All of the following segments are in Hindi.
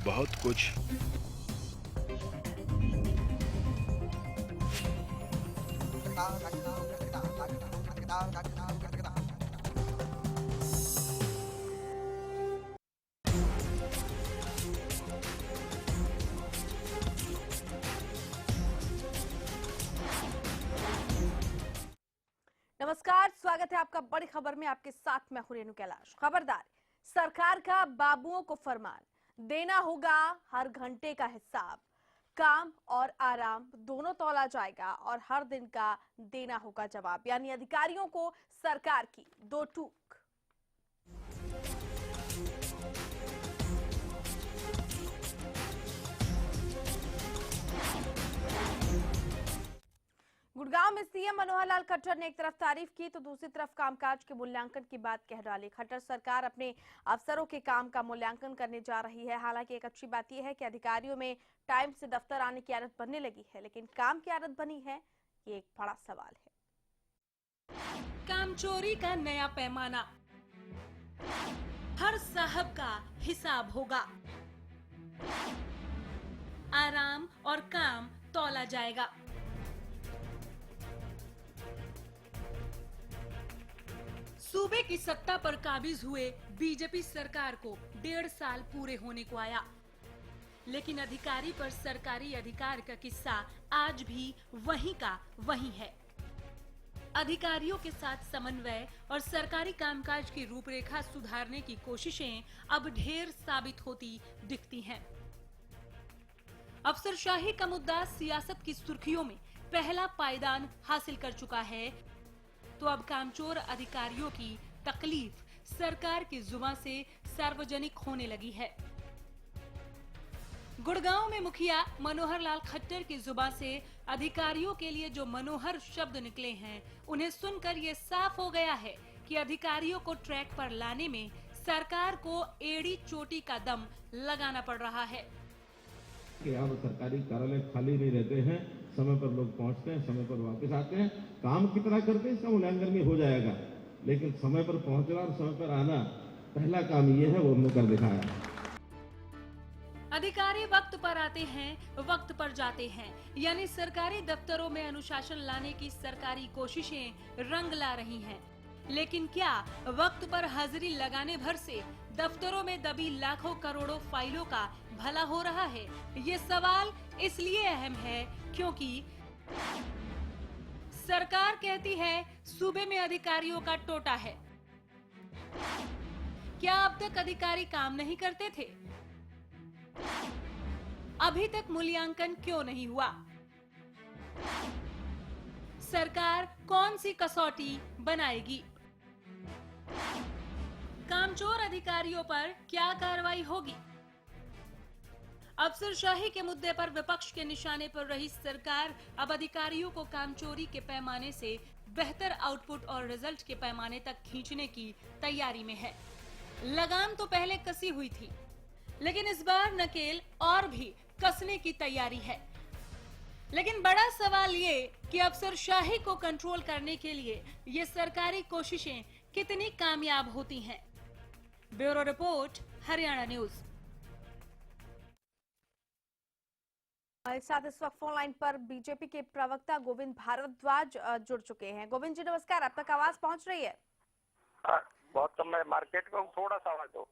बहुत कुछ नमस्कार, स्वागत है आपका बड़ी खबर में। आपके साथ मैं हूं रेणु कैलाश। खबरदार, सरकार का बाबुओं को फरमान, देना होगा हर घंटे का हिसाब। काम और आराम दोनों तौला जाएगा और हर दिन का देना होगा जवाब। यानी अधिकारियों को सरकार की दो टूक। गुड़गांव में सीएम मनोहर लाल खट्टर ने एक तरफ तारीफ की तो दूसरी तरफ कामकाज के मूल्यांकन की बात कह डाली। खट्टर सरकार अपने अफसरों के काम का मूल्यांकन करने जा रही है। हालांकि एक अच्छी बात यह है कि अधिकारियों में टाइम से दफ्तर आने की आदत बनने लगी है, लेकिन काम की आदत बनी है, ये एक बड़ा सवाल है। काम चोरी का नया पैमाना, हर साहब का हिसाब होगा, आराम और काम तौला जाएगा। सूबे की सत्ता पर काबिज हुए बीजेपी सरकार को 1.5 साल पूरे होने को आया, लेकिन अधिकारी पर सरकारी अधिकार का किस्सा आज भी वहीं का वहीं है। अधिकारियों के साथ समन्वय और सरकारी कामकाज की रूपरेखा सुधारने की कोशिशें अब ढेर साबित होती दिखती हैं। अफसरशाही का मुद्दा सियासत की सुर्खियों में पहला पायदान हासिल कर चुका है, तो अब कामचोर अधिकारियों की तकलीफ सरकार की जुबान से सार्वजनिक होने लगी है। गुड़गांव में मुखिया मनोहर लाल खट्टर की जुबान से अधिकारियों के लिए जो मनोहर शब्द निकले हैं, उन्हें सुनकर ये साफ हो गया है कि अधिकारियों को ट्रैक पर लाने में सरकार को एड़ी चोटी का दम लगाना पड़ रहा है। कि अब सरकारी कार्यालय खाली नहीं रहते हैं, समय पर लोग पहुंचते हैं, समय पर वापस आते हैं। काम कितना करते हैं इसका मूल्यांकन भी हो जाएगा, लेकिन समय पर पहुंचना और समय पर आना पहला काम ये है, वो हमने कर दिखाया। अधिकारी वक्त पर आते हैं, वक्त पर जाते हैं, यानी सरकारी दफ्तरों में अनुशासन लाने की सरकारी कोशिशें रंग ला रही हैं। लेकिन क्या वक्त पर हाजिरी लगाने भर से दफ्तरों में दबी लाखों करोड़ों फाइलों का भला हो रहा है? ये सवाल इसलिए अहम है क्योंकि सरकार कहती है सूबे में अधिकारियों का टोटा है। क्या अब तक अधिकारी काम नहीं करते थे? अभी तक मूल्यांकन क्यों नहीं हुआ? सरकार कौन सी कसौटी बनाएगी? कामचोर अधिकारियों पर क्या कार्रवाई होगी? अफसरशाही के मुद्दे पर विपक्ष के निशाने पर रही सरकार अब अधिकारियों को कामचोरी के पैमाने से बेहतर आउटपुट और रिजल्ट के पैमाने तक खींचने की तैयारी में है। लगाम तो पहले कसी हुई थी, लेकिन इस बार नकेल और भी कसने की तैयारी है। लेकिन बड़ा सवाल ये कि अफसरशाही को कंट्रोल करने के लिए ये सरकारी कोशिशें कितनी कामयाब होती हैं। Bureau report, Haryana news. हमारे साथ इस वक्त फोन लाइन पर बीजेपी के प्रवक्ता गोविंद भारद्वाज जुड़ चुके हैं। गोविंद जी नमस्कार, आप तक आवाज पहुंच रही है? बहुत कम, मैं मार्केट में हूँ, थोड़ा सा आवाज दो।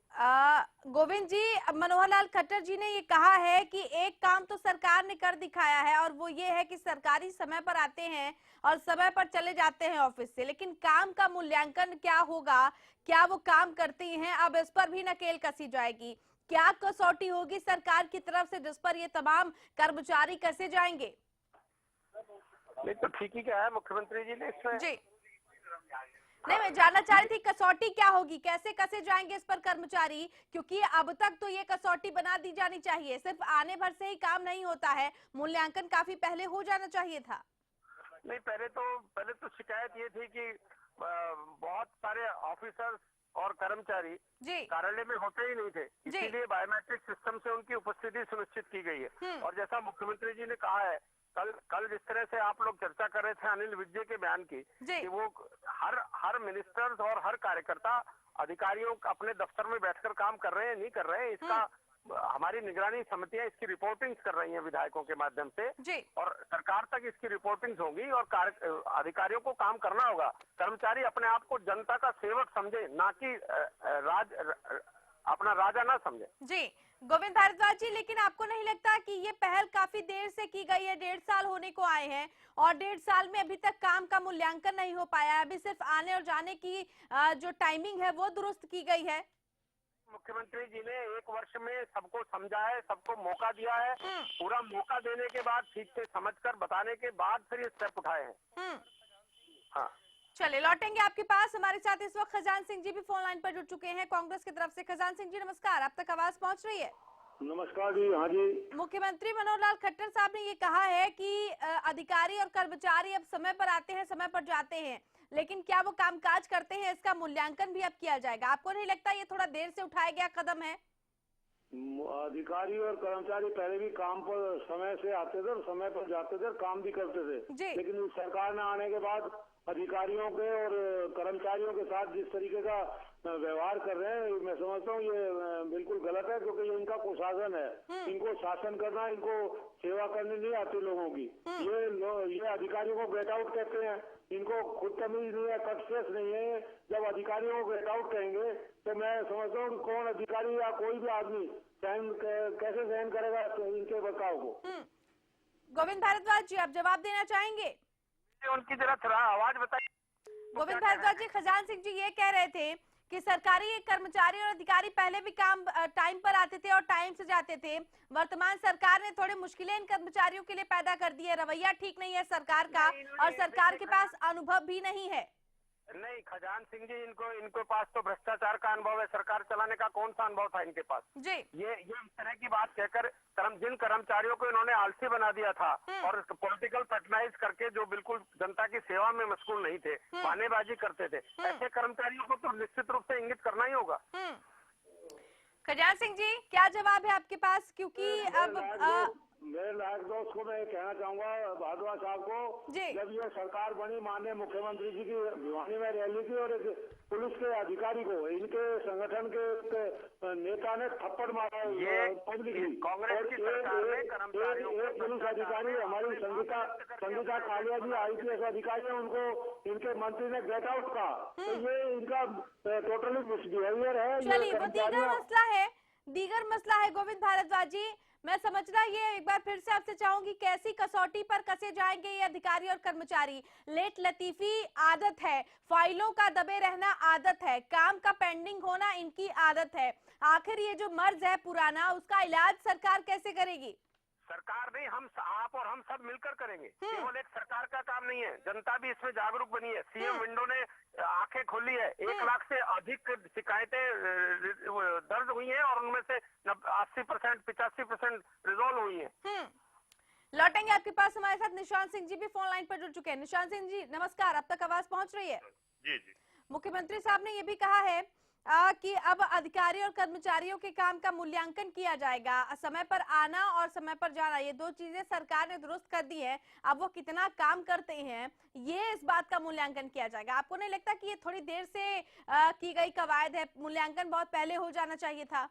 गोविंद जी, मनोहर लाल खट्टर जी ने ये कहा है कि एक काम तो सरकार ने कर दिखाया है और वो ये है कि सरकारी समय पर आते हैं और समय पर चले जाते हैं ऑफिस से, लेकिन काम का मूल्यांकन क्या होगा, क्या वो काम करती हैं, अब इस पर भी नकेल कसी जाएगी। क्या कसौटी होगी सरकार की तरफ से जिस पर ये तमाम कर्मचारी कसे जाएंगे? नहीं तो ठीक ही क्या है, मुख्यमंत्री जी ने इसमें जी नहीं, मैं जानना चाह रही थी कसौटी क्या होगी, कैसे कसे जाएंगे इस पर कर्मचारी, क्योंकि अब तक तो ये कसौटी बना दी जानी चाहिए। सिर्फ आने भर से ही काम नहीं होता है, मूल्यांकन काफी पहले हो जाना चाहिए था। नहीं, पहले तो शिकायत ये थी कि बहुत सारे ऑफिसर्स और कर्मचारी कार्यालय में होते ही नहीं थे, इसीलिए बायोमेट्रिक सिस्टम से उनकी उपस्थिति सुनिश्चित की गई है। और जैसा मुख्यमंत्री जी ने कहा है, कल जिस तरह से आप लोग चर्चा कर रहे थे अनिल विजय के बयान की, कि वो हर मिनिस्टर्स और हर कार्यकर्ता अधिकारियों अपने दफ्तर में बैठकर काम कर रहे हैं, नहीं कर रहे हैं, इसका हमारी निगरानी समितियां इसकी रिपोर्टिंग्स कर रही हैं विधायकों के माध्यम से जी। और सरकार तक इसकी रिपोर्टिंग्स होंगी और अधिकारियों को काम करना होगा। कर्मचारी अपने आप को जनता का सेवक समझे, ना कि अपना राजा ना समझे। जी गोविंद भारद्वाज जी, लेकिन आपको नहीं लगता कि ये पहल काफी देर से की गई है? 1.5 साल होने को आए हैं और 1.5 साल में अभी तक काम का मूल्यांकन नहीं हो पाया। अभी सिर्फ आने और जाने की जो टाइमिंग है वो दुरुस्त की गई है। मुख्यमंत्री जी ने 1 वर्ष में सबको समझा है, सबको मौका दिया है। पूरा मौका देने के बाद, ठीक से समझकर बताने के बाद फिर ये स्टेप उठाए हैं। हाँ, चलिए लौटेंगे आपके पास। हमारे साथ इस वक्त खजान सिंह जी भी फोन लाइन पर जुड़ चुके हैं कांग्रेस की तरफ से। खजान सिंह जी नमस्कार, आप तक आवाज पहुंच रही है? नमस्कार जी। हाँ जी। मुख्यमंत्री मनोहर लाल खट्टर साहब ने ये कहा है कि अधिकारी और कर्मचारी अब समय पर आते हैं, समय पर जाते हैं, लेकिन क्या वो कामकाज करते हैं, इसका मूल्यांकन भी अब किया जाएगा। आपको नहीं लगता ये थोड़ा देर से उठाया गया कदम है? अधिकारी और कर्मचारी पहले भी काम पर समय से आते थे और समय पर जाते थे, काम भी करते थे, लेकिन सरकार ने आने के बाद अधिकारियों के और कर्मचारियों के साथ जिस तरीके का व्यवहार कर रहे हैं, मैं समझता हूँ ये बिल्कुल गलत है, क्योंकि ये इनका कुशासन है। इनको शासन करना, इनको सेवा करनी नहीं आती लोगों की। ये अधिकारियों को गेट आउट कहते हैं, इनको खुद तमीज नहीं है, कटसेस नहीं है। जब अधिकारियों को गेट आउट कहेंगे तो मैं समझता हूँ कौन अधिकारी या कोई भी आदमी कैसे सहन करेगा इनके बर्ताव को। गोविंद भारद्वाज जी, आप जवाब देना चाहेंगे? उनकी जरा थोड़ा आवाज बताइए। गोविंद भारद्वाज जी, खजान सिंह जी ये कह रहे थे कि सरकारी कर्मचारी और अधिकारी पहले भी काम टाइम पर आते थे और टाइम से जाते थे। वर्तमान सरकार ने थोड़ी मुश्किलें इन कर्मचारियों के लिए पैदा कर दी है। रवैया ठीक नहीं है सरकार का, और सरकार के पास अनुभव भी नहीं है। नहीं खजान सिंह जी, इनके पास तो भ्रष्टाचार का अनुभव है। सरकार चलाने का कौन सा अनुभव था इनके पास जी? ये इस तरह की बात कहकर जिन कर्मचारियों को इन्होंने आलसी बना दिया था और पॉलिटिकल पैटर्नाइज करके जो बिल्कुल जनता की सेवा में मशगूल नहीं थे, बहानेबाजी करते थे, ऐसे कर्मचारियों को तो निश्चित रूप से इंगित करना ही होगा। खजान सिंह जी, क्या जवाब है आपके पास? क्योंकि अब मेरे लायक दोस्त को मैं कहना चाहूंगा, भारद्वाज साहब को, जब ये सरकार बनी, माननीय मुख्यमंत्री जी की भिवानी में रैली थी और एक पुलिस के अधिकारी को इनके संगठन के नेता ने थप्पड़ मारा पब्लिकली। कांग्रेस की सरकार में कर्मचारियों एक पुलिस अधिकारी, हमारी संगीता कालिया जी IPS अधिकारी है, उनको इनके मंत्री ने गेट आउट कहा। तो ये इनका टोटली मिसबिहेवियर है। चलिए वो दीगर मसला है गोविंद भारद्वाज जी। मैं समझना ये एक बार फिर से आपसे चाहूंगी, कैसी कसौटी पर कसे जाएंगे ये अधिकारी और कर्मचारी? लेट लतीफी आदत है, फाइलों का दबे रहना आदत है, काम का पेंडिंग होना इनकी आदत है। आखिर ये जो मर्ज है पुराना, उसका इलाज सरकार कैसे करेगी? सरकार नहीं, आप और हम सब मिलकर करेंगे। केवल एक सरकार का काम नहीं है, जनता भी इसमें जागरूक बनी है। सीएम विंडो ने आंखें खोली है। 1 लाख से अधिक शिकायतें दर्ज हुई हैं और उनमें से 80% 85% रिजॉल्व हुई हैं। लौटेंगे आपके पास। हमारे साथ निशांत सिंह जी भी फोन लाइन पर जुड़ चुके हैं। निशांत सिंह जी नमस्कार, अब तक आवाज पहुंच रही है? जी जी। मुख्यमंत्री साहब ने ये भी कहा है कि अब अधिकारी और कर्मचारियों के काम का मूल्यांकन किया जाएगा। समय पर आना और समय पर जाना, ये 2 चीजें सरकार ने दुरुस्त कर दी है। अब वो कितना काम करते हैं, ये इस बात का मूल्यांकन किया जाएगा। आपको नहीं लगता कि ये थोड़ी देर से की गई कवायद है? मूल्यांकन बहुत पहले हो जाना चाहिए था।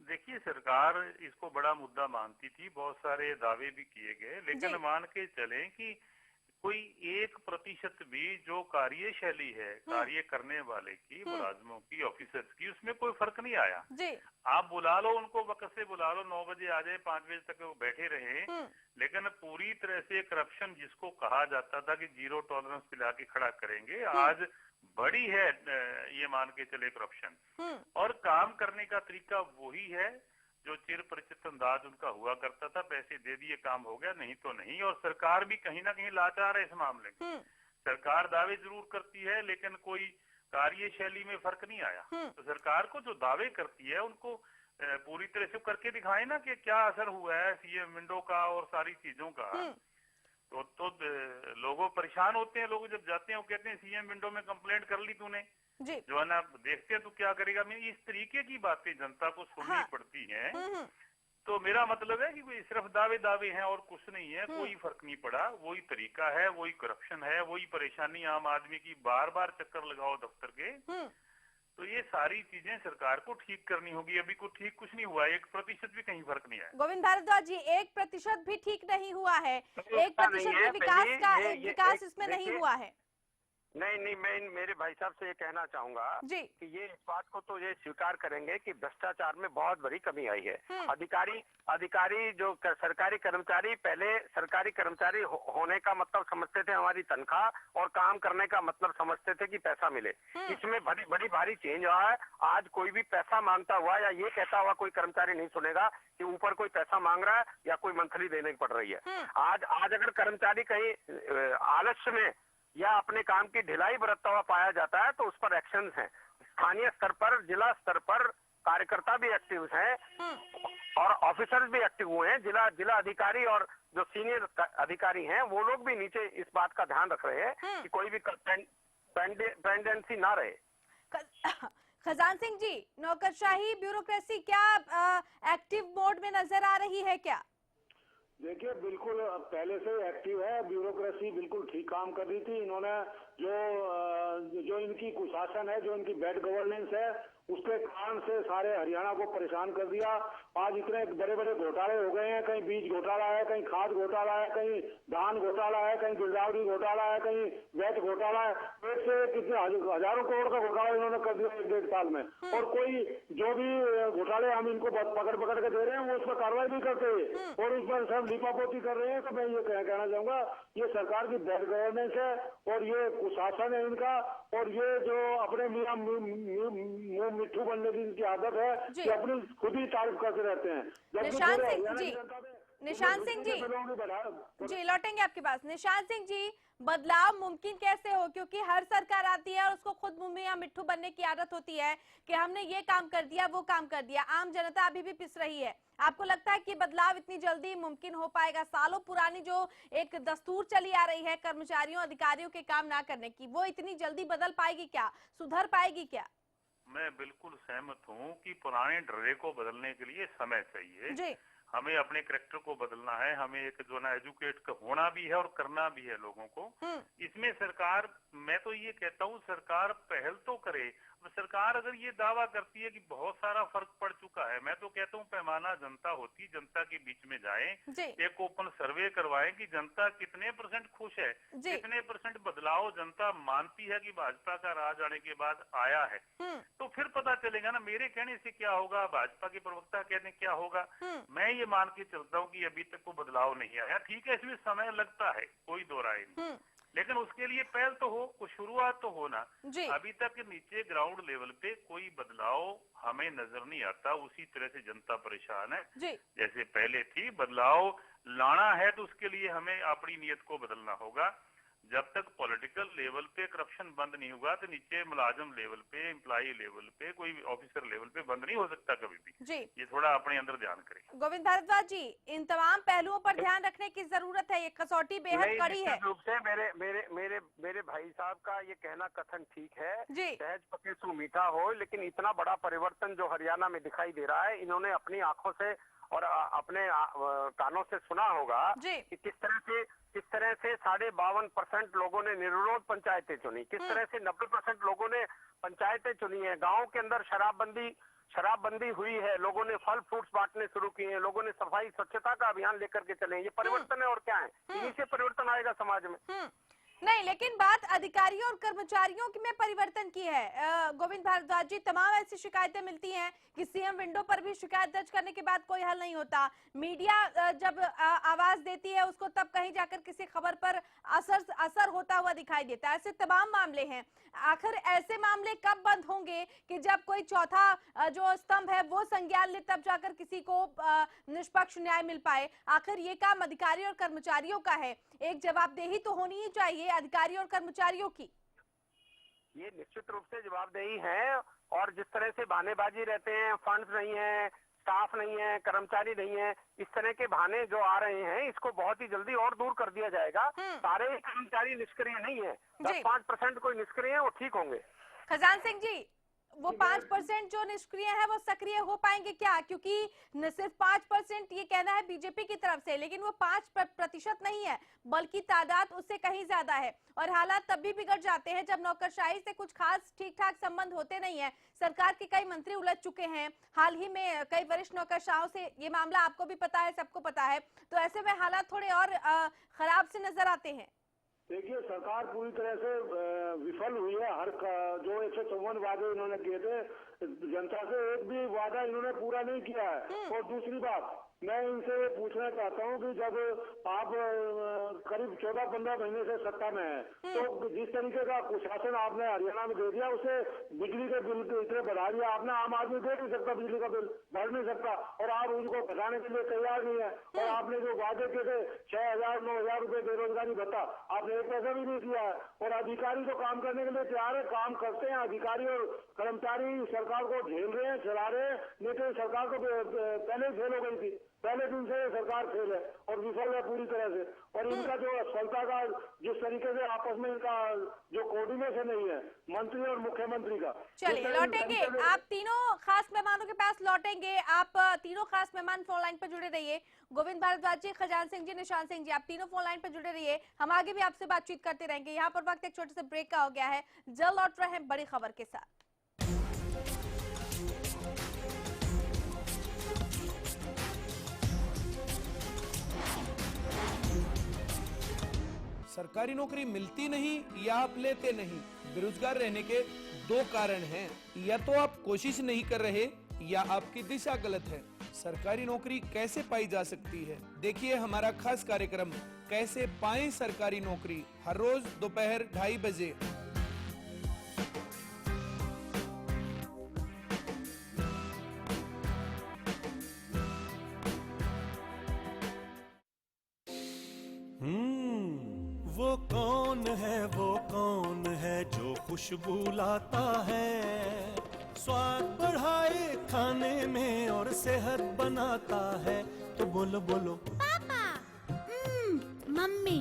देखिए, सरकार इसको बड़ा मुद्दा मानती थी, बहुत सारे दावे भी किए गए, लेकिन मान के चलें कि कोई 1% भी जो कार्यशैली है कार्य करने वाले की, मुलाजमों की, ऑफिसर्स की, उसमें कोई फर्क नहीं आया। आप बुला लो उनको, वक्त से बुला लो, 9 बजे आ जाए, 5 बजे तक वो बैठे रहे, लेकिन पूरी तरह से करप्शन जिसको कहा जाता था कि 0 टॉलरेंस पिला के खड़ा करेंगे, आज बड़ी है ये मान के चले करप्शन। और काम करने का तरीका वही है जो चिर परिचित अंदाज उनका हुआ करता था, पैसे दे दिए काम हो गया, नहीं तो नहीं। और सरकार भी कहीं ना कहीं लाचार है इस मामले में। सरकार दावे जरूर करती है लेकिन कोई कार्यशैली में फर्क नहीं आया। तो सरकार को जो दावे करती है उनको पूरी तरह से करके दिखाए ना कि क्या असर हुआ है सीएम विंडो का और सारी चीजों का। तो लोगों परेशान होते हैं। लोग जब जाते हैं वो कहते हैं सीएम विंडो में कंप्लेंट कर ली तूने, जो है ना, देखते हैं तो क्या करेगा। इस तरीके की बातें जनता को सुननी पड़ती हैं। तो मेरा मतलब है कि कोई सिर्फ दावे हैं और कुछ नहीं है, कोई फर्क नहीं पड़ा। वही तरीका है, वही करप्शन है, वही परेशानी आम आदमी की। बार बार चक्कर लगाओ दफ्तर के, तो ये सारी चीजें सरकार को ठीक करनी होगी। अभी को ठीक कुछ नहीं हुआ, 1% भी कहीं फर्क नहीं आया। गोविंद भारद्वाज जी, 1% भी ठीक नहीं हुआ है, 1% भी विकास इसमें नहीं हुआ है। नहीं, मैं मेरे भाई साहब से ये कहना चाहूंगा कि ये इस बात को तो ये स्वीकार करेंगे कि भ्रष्टाचार में बहुत बड़ी कमी आई है। अधिकारी जो सरकारी कर्मचारी, पहले सरकारी कर्मचारी होने का मतलब समझते थे हमारी तनख्वाह और काम करने का मतलब समझते थे कि पैसा मिले। इसमें बड़ी भारी चेंज हुआ है। आज कोई भी पैसा मांगता हुआ या ये कहता हुआ कोई कर्मचारी नहीं सुनेगा कि ऊपर कोई पैसा मांग रहा है या कोई मंथली देने की पड़ रही है। आज अगर कर्मचारी कहीं आलस्य में या अपने काम की ढिलाई बरतता हुआ पाया जाता है तो उस पर एक्शन है। स्थानीय स्तर पर, जिला स्तर पर कार्यकर्ता भी एक्टिव हैं और ऑफिसर्स भी एक्टिव हुए हैं। जिला अधिकारी और जो सीनियर अधिकारी हैं वो लोग भी नीचे इस बात का ध्यान रख रहे हैं कि कोई भी पेंडेंसी ना रहे। खजान सिंह जी, नौकरशाही ब्यूरोक्रेसी क्या एक्टिव मोड में नजर आ रही है क्या? देखिए, बिल्कुल पहले से एक्टिव है। ब्यूरोक्रेसी बिल्कुल ठीक काम कर रही थी। इन्होंने जो इनकी कुशासन है, जो इनकी बैड गवर्नेंस है, उसके कारण से सारे हरियाणा को परेशान कर दिया। आज इतने बड़े बड़े घोटाले हो गए हैं, कहीं बीज घोटाला है, कहीं खाद घोटाला है, कहीं धान घोटाला है, कहीं गिरदावरी घोटाला है, कहीं वैट घोटाला है। एक से कितने हजारों करोड़ का घोटाला इन्होंने कर दिया 1-1.5 साल में। और कोई जो भी घोटाले हम इनको पकड़ के दे रहे हैं वो उस पर कार्रवाई भी करते हैं और उस पर सब लिपापोती कर रहे हैं। तो मैं ये कहना चाहूंगा, ये सरकार की बैड गवर्नेंस है और ये कुशासन है इनका, और ये जो अपने मिट्ठू बनने की इनकी आदत है कि अपनी खुद ही तारीफ करते रहते हैं। निशान सिंह जी लौटेंगे आपके पास। निशान सिंह जी, बदलाव मुमकिन कैसे हो, क्योंकि हर सरकार आती है और उसको खुद मुंह में मिट्ठू बनने की आदत होती है कि हमने ये काम कर दिया, वो काम कर दिया। आम जनता अभी भी पिस रही है। आपको लगता है कि बदलाव इतनी जल्दी मुमकिन हो पाएगा? सालों पुरानी जो एक दस्तूर चली आ रही है कर्मचारियों अधिकारियों के काम ना करने की, वो इतनी जल्दी बदल पाएगी क्या, सुधर पाएगी क्या? मैं बिल्कुल सहमत हूँ कि पुराने ड्रे को बदलने के लिए समय चाहिए जी। हमें अपने कैरेक्टर को बदलना है, हमें एक जो ना एजुकेट होना भी है और करना भी है लोगों को। इसमें सरकार, मैं तो ये कहता हूँ सरकार पहल तो करे। सरकार अगर ये दावा करती है कि बहुत सारा फर्क पड़ चुका है, मैं तो कहता हूँ पैमाना जनता होती, जनता के बीच में जाएं, एक ओपन सर्वे करवाएं कि जनता कितने % खुश है, कितने % बदलाव जनता मानती है कि भाजपा का राज आने के बाद आया है। तो फिर पता चलेगा ना मेरे कहने से क्या होगा, भाजपा के प्रवक्ता कहने क्या होगा। मैं ये मान के चलता हूँ कि अभी तक कोई बदलाव नहीं आया। ठीक है, इसमें समय लगता है, कोई दो राय नहीं, लेकिन उसके लिए पहल तो हो, कुछ शुरुआत तो होना। अभी तक नीचे ग्राउंड लेवल पे कोई बदलाव हमें नजर नहीं आता। उसी तरह से जनता परेशान है जैसे पहले थी। बदलाव लाना है तो उसके लिए हमें अपनी नीयत को बदलना होगा। जब तक पॉलिटिकल लेवल पे करप्शन बंद नहीं हुआ तो नीचे मुलाजिम लेवल पे, एम्प्लॉई लेवल पे, कोई ऑफिसर लेवल पे बंद नहीं हो सकता कभी भी। ये थोड़ा अपने अंदर ध्यान करें। गोविंद भारद्वाज जी, इन तमाम पहलुओं पर ध्यान रखने की जरूरत है। ये कसौटी बेहद कड़ी है। रूप से मेरे भाई साहब का ये कहना कथन ठीक है, सहज पके सु मीठा हो, लेकिन इतना बड़ा परिवर्तन जो हरियाणा में दिखाई दे रहा है, इन्होंने अपनी आंखों से और अपने कानों से सुना होगा कि किस तरह से 52% लोगों ने निर्विरोध पंचायतें चुनी, किस तरह से 90% लोगों ने पंचायतें चुनी है। गाँव के अंदर शराबबंदी हुई है, लोगों ने फल फ्रूट्स बांटने शुरू किए हैं, लोगों ने सफाई स्वच्छता का अभियान लेकर के चले। ये परिवर्तन है और क्या है, इन्हीं से परिवर्तन आएगा समाज में। नहीं, लेकिन बात अधिकारियों और कर्मचारियों की में परिवर्तन की है। गोविंद भारद्वाज जी, तमाम ऐसी शिकायतें मिलती हैं कि सीएम विंडो पर भी शिकायत दर्ज करने के बाद कोई हल नहीं होता। मीडिया जब आवाज देती है उसको, तब कहीं जाकर किसी खबर पर असर होता हुआ दिखाई देता है। ऐसे तमाम मामले हैं। आखिर ऐसे मामले कब बंद होंगे कि जब कोई चौथा जो स्तंभ है वो संज्ञान ले, तब जाकर किसी को निष्पक्ष न्याय मिल पाए? आखिर ये काम अधिकारियों और कर्मचारियों का है, एक जवाबदेही तो होनी ही चाहिए अधिकारियों और कर्मचारियों की। ये निश्चित रूप से जवाबदेही है, और जिस तरह से बहानेबाजी रहते हैं, फंड्स नहीं है, स्टाफ नहीं है, कर्मचारी नहीं है, इस तरह के बहाने जो आ रहे हैं, इसको बहुत ही जल्दी और दूर कर दिया जाएगा। सारे कर्मचारी निष्क्रिय नहीं है, 10-5% कोई निष्क्रिय है, वो ठीक होंगे। खजान सिंह जी, वो 5% जो निष्क्रिय है वो सक्रिय हो पाएंगे क्या? क्योंकि न सिर्फ 5% ये कहना है बीजेपी की तरफ से, लेकिन वो 5% नहीं है, बल्कि तादाद उससे कहीं ज्यादा है। और हालात तब भी बिगड़ जाते हैं जब नौकरशाही से कुछ खास ठीक ठाक संबंध होते नहीं है। सरकार के कई मंत्री उलझ चुके हैं, हाल ही में कई वरिष्ठ नौकरशाहों से ये मामला आपको भी पता है, सबको पता है, तो ऐसे में हालात थोड़े और खराब से नजर आते हैं। देखिए, सरकार पूरी तरह से विफल हुई है। हर जो 154 वादे इन्होंने किए थे, जनता से एक भी वादा इन्होंने पूरा नहीं किया है। और दूसरी बात, मैं इनसे पूछना चाहता हूं कि जब आप करीब 14-15 महीने से सत्ता में हैं, तो जिस तरीके का कुशासन आपने हरियाणा में दे दिया, उसे बिजली के बिल इतने बढ़ा दिया आपने, आम आदमी दे नहीं सकता, बिजली का बिल भर नहीं सकता, और आप उनको घटाने के लिए तैयार नहीं है। और आपने जो वादे किए थे 6,000-9,000 रुपए बेरोजगारी भत्ता, आपने एक पैसा भी नहीं दिया है। और अधिकारी तो काम करने के लिए तैयार है, काम करते हैं, अधिकारी और कर्मचारी सरकार को झेल रहे हैं, चला रहे हैं, लेकिन सरकार को पहले ही फेल हो गई थी। पहले दिन से सरकार फेल है और विफल है पूरी तरह से। और इनका जो सफलता का जिस तरीके से आपस में इनका जो कोऑर्डिनेशन नहीं है मंत्री और मुख्यमंत्री का। चलिए लौटेंगे, आप तीनों खास मेहमानों के पास लौटेंगे। आप तीनों खास मेहमान फोन लाइन पर जुड़े रहिए। गोविंद भारद्वाज जी, खजान सिंह जी, निशान सिंह जी, आप तीनों फोन लाइन पर जुड़े रहिए। हम आगे भी आपसे बातचीत करते रहेंगे। यहाँ पर वक्त एक छोटे से ब्रेक का हो गया है, जल्द लौट रहे हैं बड़ी खबर के साथ। सरकारी नौकरी मिलती नहीं या आप लेते नहीं, बेरोजगार रहने के दो कारण हैं। या तो आप कोशिश नहीं कर रहे या आपकी दिशा गलत है। सरकारी नौकरी कैसे पाई जा सकती है, देखिए हमारा खास कार्यक्रम कैसे पाएं सरकारी नौकरी, हर रोज दोपहर 2:30 बजे। वो कौन है जो खुशबू लाता है, स्वाद बढ़ाए खाने में और सेहत बनाता है। तो बोलो बोलो पापा, मम्मी।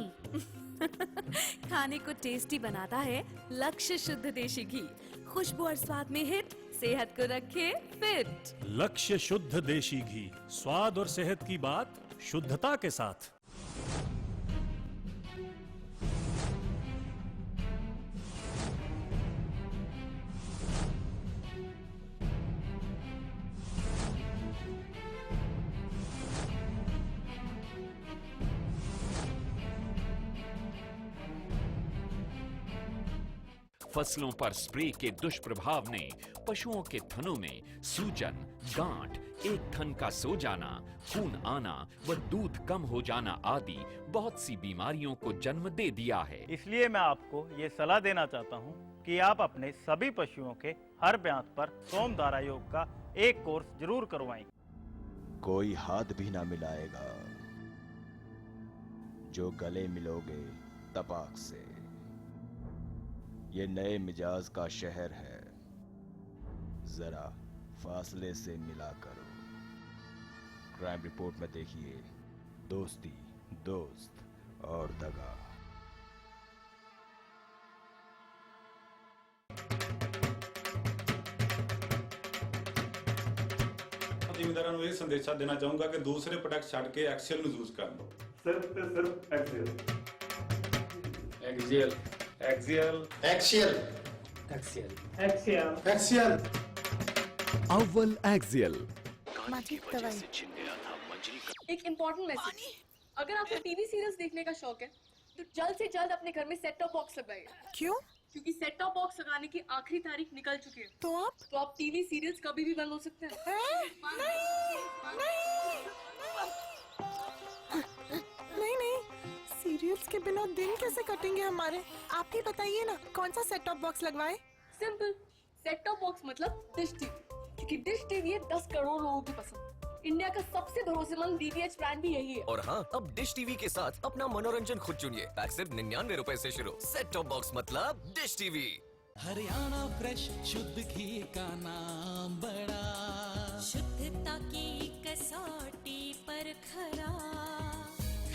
खाने को टेस्टी बनाता है लक्ष्य शुद्ध देशी घी, खुशबू और स्वाद में हिट, सेहत को रखे फिट। लक्ष्य शुद्ध देशी घी, स्वाद और सेहत की बात शुद्धता के साथ। फसलों पर स्प्रे के दुष्प्रभाव ने पशुओं के थनों में सूजन, गांठ, एक थन का सो जाना, खून आना व दूध कम हो जाना आदि बहुत सी बीमारियों को जन्म दे दिया है। इसलिए मैं आपको ये सलाह देना चाहता हूँ कि आप अपने सभी पशुओं के हर ब्यांत पर सोमधारा योग का एक कोर्स जरूर करवाएं। कोई हाथ भी ना मिलाएगा जो गले मिलोगे तपाक से। ये नए मिजाज का शहर है, जरा फासले से मिला करो। क्राइम रिपोर्ट में देखिए दोस्ती, दोस्त और दगा। ਜ਼ਿਮੀਂਦਾਰਾਂ ਨੂੰ ਇਹ ਸੰਦੇਸ਼ਾ ਦੇਣਾ ਚਾਹੂੰਗਾ ਕਿ ਦੂਸਰੇ ਪ੍ਰੋਡਕਟ ਛੱਡ ਕੇ ਐਕਸੀਅਲ ਨੂੰ ਯੂਜ਼ ਕਰਨ। ਸਿਰਫ ਤੇ ਸਿਰਫ axial. Axial axial axial axial axial axial अव्वल एक्सियल। एक इम्पोर्टेंट मैसेज, अगर आपको टीवी सीरियल्स देखने का शौक है तो जल्द से जल्द अपने घर में सेट टॉप बॉक्स लगाइए। क्यों? क्योंकि सेट टॉप बॉक्स लगाने की आखिरी तारीख निकल चुकी है। तो आप टीवी सीरियल्स कभी भी बंद हो सकते हैं। नहीं, सीरियल्स के बिना दिन कैसे कटेंगे हमारे? आप ही बताइए ना, कौन सा सेट टॉप बॉक्स लगवाए? सिंपल, सेट टॉप बॉक्स मतलब डिश टीवी, क्योंकि डिश टीवी है 10 करोड़ लोगों की पसंद। इंडिया का सबसे भरोसेमंद डीटीएच ब्रांड भी यही है। और हाँ, अब डिश टीवी के साथ अपना मनोरंजन खुद चुनिए। पैक सिर्फ 99 रुपए से शुरू। सेट टॉप बॉक्स मतलब डिश टीवी। हरियाणा फ्रेश शुद्ध घी का नाम बड़ा, शुद्धता की कसौटी पर खरा,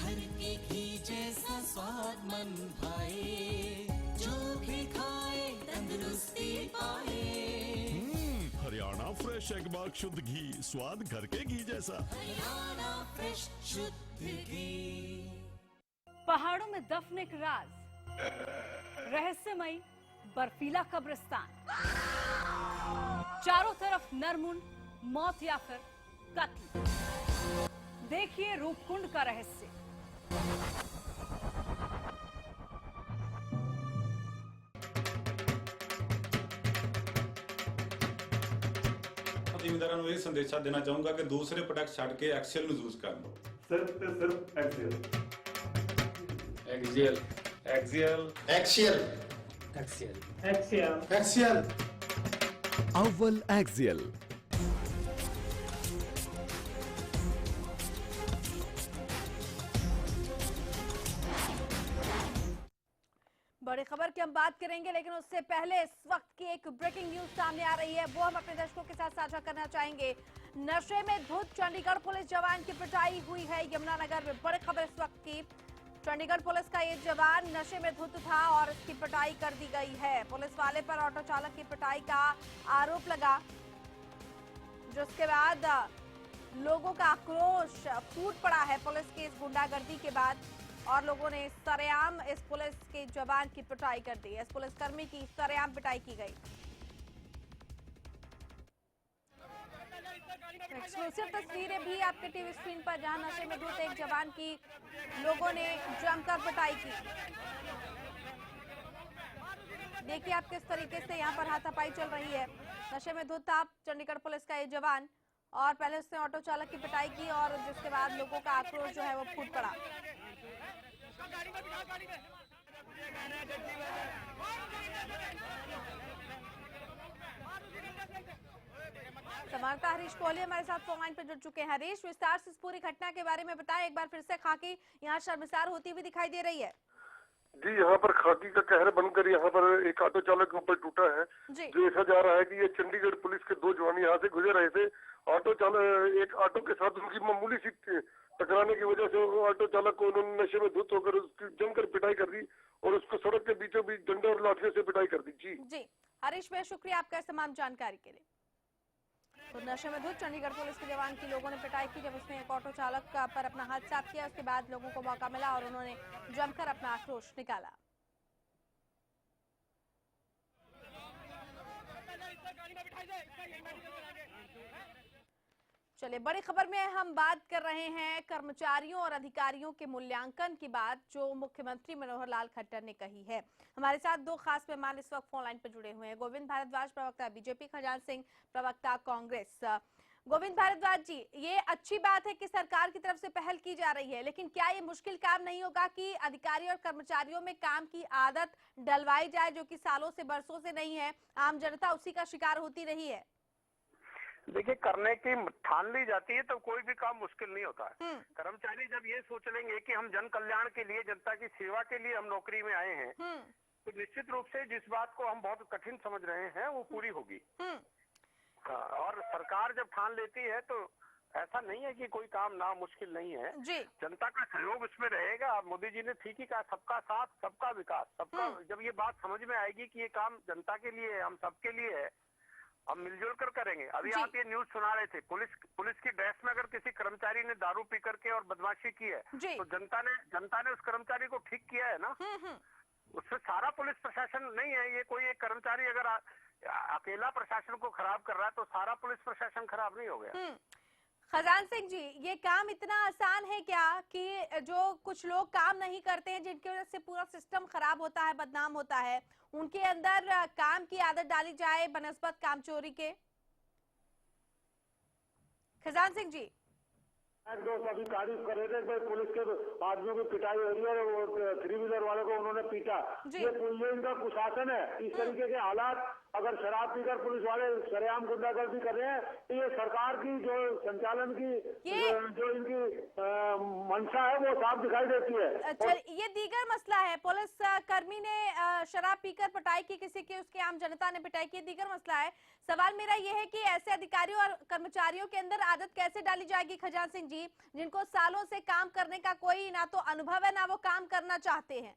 घर के घी जैसा स्वाद मन भाए, जो भी खाए तंदुरुस्ती पाए। पाक शुद्ध घी, स्वाद घर के घी जैसा। हरियाणा फ्रेश शुद्ध घी। पहाड़ों में दफन एक राज, रहस्यमयी बर्फीला कब्रिस्तान, चारों तरफ नरमुंड, मौत या फिर कत्ल। देखिए रूपकुंड का रहस्य। ਜ਼ਿਮੀਂਦਾਰਾਂ ਨੂੰ ਇਹ ਸੰਦੇਸ਼ਾ ਦੇਣਾ ਚਾਹੂੰਗਾ ਕਿ ਦੂਸਰੇ ਪ੍ਰੋਡਕਟ ਛੱਡ ਕੇ ਐਕਸਲ ਨੂੰ ਯੂਜ਼ ਕਰਨ। ਸਿਰਫ ਤੇ ਸਿਰਫ axle. Axial axial axial axial axial axial. अव्वल एक्सियल। बड़ी खबर की हम बात करेंगे, लेकिन उससे पहले इस वक्त की एक ब्रेकिंग न्यूज सामने आ रही है, वो हम अपने दर्शकों के साथ साझा करना चाहेंगे। नशे में धुत चंडीगढ़ पुलिस जवान की पिटाई हुई है यमुनानगर में। बड़ी खबर इस वक्त की, चंडीगढ़ पुलिस का ये जवान नशे में धुत था और इसकी पिटाई कर दी गई है। पुलिस वाले पर ऑटो चालक की पिटाई का आरोप लगा, जिसके बाद लोगों का आक्रोश फूट पड़ा है पुलिस की इस गुंडागर्दी के बाद, और लोगों ने सरेआम इस पुलिस के जवान की पिटाई कर दी। इस पुलिसकर्मी की सरेआम पिटाई की गई। एक्सक्लूसिव तस्वीरें भी आपके टीवी स्क्रीन पर, जहां नशे में धुत एक जवान की लोगों ने जमकर पिटाई की। देखिए आप किस तरीके से यहाँ पर हाथापाई चल रही है। नशे में धुत था चंडीगढ़ पुलिस का ये जवान, और पहले उसने ऑटो चालक की पिटाई की, और जिसके बाद लोगों का आक्रोश जो है वो फूट पड़ा। समानता हरीश कोहली हमारे साथ फोन लाइन पर जुड़ चुके हैं। हरीश, विस्तार से इस पूरी घटना के बारे में बताएं एक बार फिर से। खाकी यहाँ शर्मसार होती हुई दिखाई दे रही है। जी, यहाँ पर खाकी का कहर बनकर यहाँ पर एक ऑटो चालक के ऊपर टूटा है, जो ऐसा जा रहा है कि ये चंडीगढ़ पुलिस के दो जवान यहाँ से गुजर रहे थे। ऑटो चालक, एक ऑटो के साथ उनकी मामूली सी टकराने की वजह से ऑटो चालक को उन्होंने नशे में धुत होकर उसकी जमकर पिटाई कर दी और उसको सड़क के बीचों बीच डंडे और लाठियों से पिटाई कर दी। जी हरीश, बेहद शुक्रिया आपका इस तमाम जानकारी के लिए। तो नशे में धुत चंडीगढ़ पुलिस के जवान की लोगों ने पिटाई की, जब उसने एक ऑटो चालक पर अपना हाथ साफ किया। उसके बाद लोगों को मौका मिला और उन्होंने जमकर अपना आक्रोश निकाला। चलिए, बड़ी खबर में हम बात कर रहे हैं कर्मचारियों और अधिकारियों के मूल्यांकन की बात, जो मुख्यमंत्री मनोहर लाल खट्टर ने कही है। हमारे साथ दो खास मेहमान इस वक्त फोन लाइन पर जुड़े हुए हैं। गोविंद भारद्वाज, प्रवक्ता बीजेपी, खजान सिंह, प्रवक्ता कांग्रेस। गोविंद भारद्वाज जी, ये अच्छी बात है कि सरकार की तरफ से पहल की जा रही है, लेकिन क्या ये मुश्किल काम नहीं होगा कि अधिकारी और कर्मचारियों में काम की आदत डलवाई जाए, जो कि सालों से बरसों से नहीं है, आम जनता उसी का शिकार होती रही है? देखिए, करने की ठान ली जाती है तो कोई भी काम मुश्किल नहीं होता है। कर्मचारी जब ये सोच लेंगे कि हम जन कल्याण के लिए, जनता की सेवा के लिए हम नौकरी में आए हैं, तो निश्चित रूप से जिस बात को हम बहुत कठिन समझ रहे हैं वो पूरी होगी। और सरकार जब ठान लेती है तो ऐसा नहीं है कि कोई काम ना मुश्किल नहीं है। जनता का सहयोग इसमें रहेगा। मोदी जी ने ठीक ही कहा, सबका साथ सबका विकास। सबका, जब ये बात समझ में आएगी कि ये काम जनता के लिए है, हम सबके लिए है, हम मिलजुल कर करेंगे। अभी आप ये न्यूज सुना रहे थे, पुलिस की ड्रेस में अगर किसी कर्मचारी ने दारू पी करके और बदमाशी की है तो जनता ने उस कर्मचारी को ठीक किया है ना। उससे सारा पुलिस प्रशासन नहीं है। ये कोई एक कर्मचारी अगर अकेला प्रशासन को खराब कर रहा है तो सारा पुलिस प्रशासन खराब नहीं हो गया। खजान सिंह जी, ये काम इतना आसान है क्या कि जो कुछ लोग काम नहीं करते हैं, जिनकी वजह से पूरा सिस्टम खराब होता है, बदनाम होता है, उनके अंदर काम की आदत डाली जाए बनस्बत काम चोरी के? खजान सिंह जी, दोस्त अभी तारीफ कर रहे थे कि पुलिस के आदमियों की पिटाई हो रही है और वो 3 व्हीलर वालों को उन्होंने पीटा। ये इनका कुशासन है। इस तरीके के हालात अगर शराब पीकर पुलिस वाले सरेआम गुंडागर्दी कर रहे हैं तो ये सरकार की जो संचालन की जो इनकी मंशा है वो साफ दिखाई देती है। अच्छा, ये दीगर मसला है। पुलिस कर्मी ने शराब पीकर पिटाई की किसी की, उसके आम जनता ने पिटाई की, दीगर मसला है। सवाल मेरा ये है कि ऐसे अधिकारियों और कर्मचारियों के अंदर आदत कैसे डाली जाएगी खजान सिंह जी, जिनको सालों से काम करने का कोई ना तो अनुभव है, ना वो काम करना चाहते हैं?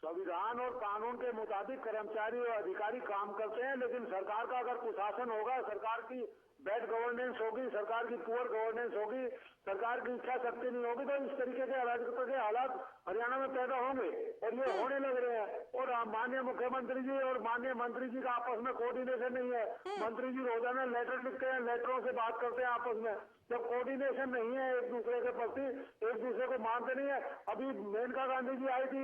संविधान और कानून के मुताबिक कर्मचारी और अधिकारी काम करते हैं, लेकिन सरकार का अगर कुशासन होगा, सरकार की बैड गवर्नेंस होगी, सरकार की पुअर गवर्नेंस होगी, सरकार की इच्छा शक्ति नहीं होगी, तो इस तरीके के अराजकता के हालात हरियाणा में पैदा होंगे और ये होने लग रहे हैं। और माननीय मुख्यमंत्री जी और माननीय मंत्री जी का आपस में कोऑर्डिनेशन नहीं है। मंत्री जी रोजाना लेटर लिखते हैं, लेटरों से बात करते हैं आपस में। जब कोऑर्डिनेशन नहीं है एक दूसरे के प्रति, एक दूसरे को मानते नहीं है। अभी मेनका गांधी जी आई थी,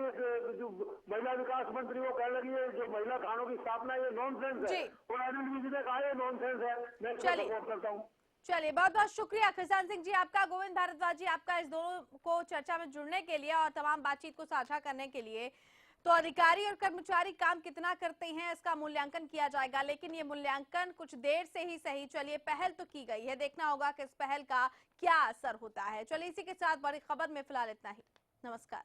जो महिला विकास मंत्री, वो कह लगी है जो महिला थानों की स्थापना ये नॉनसेंस है, और अनिल जी ने कहा ये नॉनसेंस है। मैं सपोर्ट करता हूँ। चलिए, बहुत बहुत शुक्रिया खजान सिंह जी आपका, गोविंद भारद्वाज जी आपका, इस दोनों को चर्चा में जुड़ने के लिए और तमाम बातचीत को साझा करने के लिए। तो अधिकारी और कर्मचारी काम कितना करते हैं इसका मूल्यांकन किया जाएगा, लेकिन ये मूल्यांकन कुछ देर से ही सही, चलिए पहल तो की गई है, देखना होगा कि इस पहल का क्या असर होता है। चलिए इसी के साथ बड़ी खबर में फिलहाल इतना ही। नमस्कार।